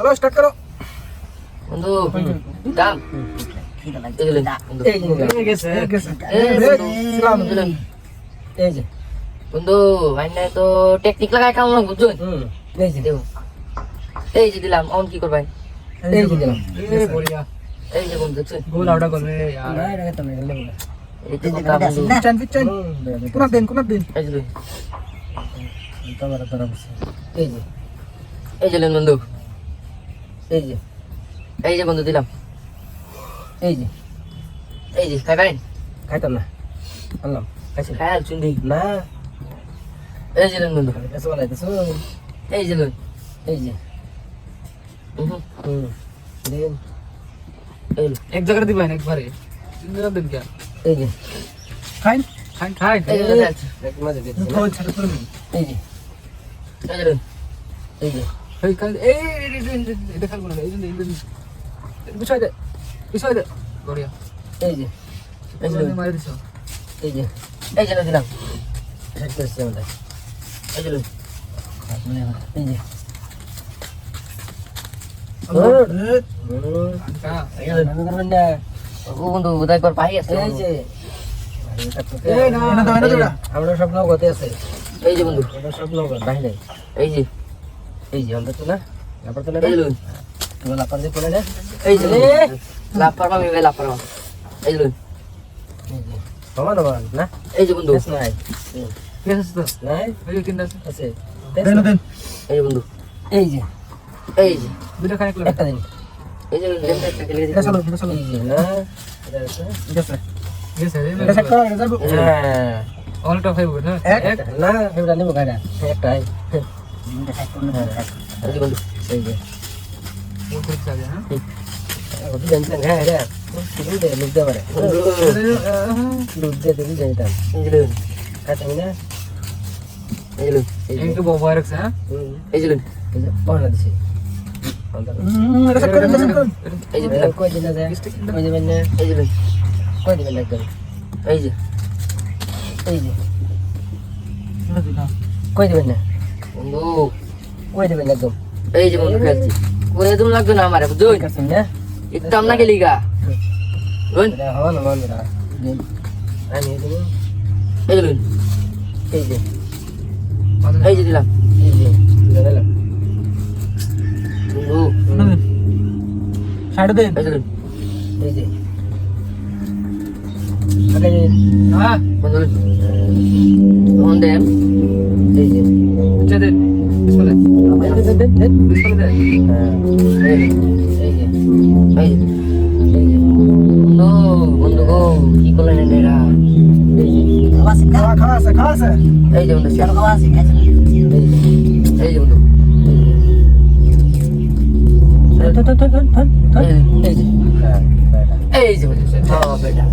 চলো স্টার্ট করো বন্ধু দাম এই যে বন্ধু আইনে তো টেকনিক লাগায় কাম না বুঝছেন এই যে দেবো এই যে দিলাম অন কি করবেন এই যে দিলাম বড়িয়া এই যে বন্ধু দেখছেন গোল আউট করবে यार না এটা তো মেরে নেব এই যে কথা বন্ধু চান পিছন কোন দিন এই যে তোমার তোরা বসে এই যে এই যে লেন বন্ধু এই যে বন্ধু দিলাম এই যে এই যে খাবেন খাইতাম না আনলাম খাইছি খায়াল চুন্ডি না এই যে লেন বন্ধু এসে বানাইতেছো এই যে লেন এই যে দিন এই एक जगह दिबाइन एक बारे तीन जगह दिन क्या এই যে খাইন खाइन खाइन এই যে এক মাঝে দিন खोल छड़ पर এই যে এই যে এই যে हे खाइन ए देखा कोन ए बिछाय दे बढ़िया এই যে ए मार दिसो এই যে এই যে দিলাম সেট করছি আমরা এই যে এই যে का আমি করবেন না ও বন্ধু উদয় কর পাই আছে এই যে এই না আমরা স্বপ্ন গতে আছে এই যে বন্ধু আমরা স্বপ্ন গত বাইরে এই যে এই যে আমরা তো না আবার তো না এই যে তুমি লাপার দিয়ে পড়ে না এই যে লাভ পারবা আমি লাভ পারবা এই যে এই যে সমান সমান না এই যে বন্ধু বেশ নাই कैसे तो নাই ए तीन दस আছে देन देन এই যে বন্ধু এই যে এই যে बिना खाने के একটা দিন এই যে লেমটা খেলে এটা চলো এটা চলো এই যে না এটা আছে कैसे कैसे এটা সেট করা যাবে হ্যাঁ ऑल टॉप है वो ना এক না এটা নিব গাড়া একটাই এই যে বন্ধু এই যে वो कुछ आ गया हां ওটা জানতেন হ্যাঁ এটা শুরু দে লিখ দে পারে লিখ দে দিবি জানতাম এই যে কাটা না এই যে इनके मोबाइल से हां এই যে এই যে পড়া দিছি এটা সেট করুন এই যে দিলাম কই দিনা যায় কই দিবেন না এই যে কই দিবেন একদম এই যে এই যে কই দিবেন না বন্ধু কই দিবেন একদম এই যে বন্ধু খেলছি কোনে তুমি লাগবে না আমারে বুঝছো কাছেন না একদম না গেলি গা বুঝ এটা হওয়া না বন্ধুরা দিন আমি দেব এই যে এই যে এই যে দিলাম এই যে দিলাম বন্ধু साइड दे এই যে এই যে আগে हां বন্ধু অন দেম এই যে पीछे दे इसको दे इसको दे এই যে এই যে এই যে বন্ধু বন্ধু গো কি করলেন এরা খাওয়া এই যে বন্ধু এই যে বন্ধু এই যে এই যে বন্ধু হ্যাঁ বেটা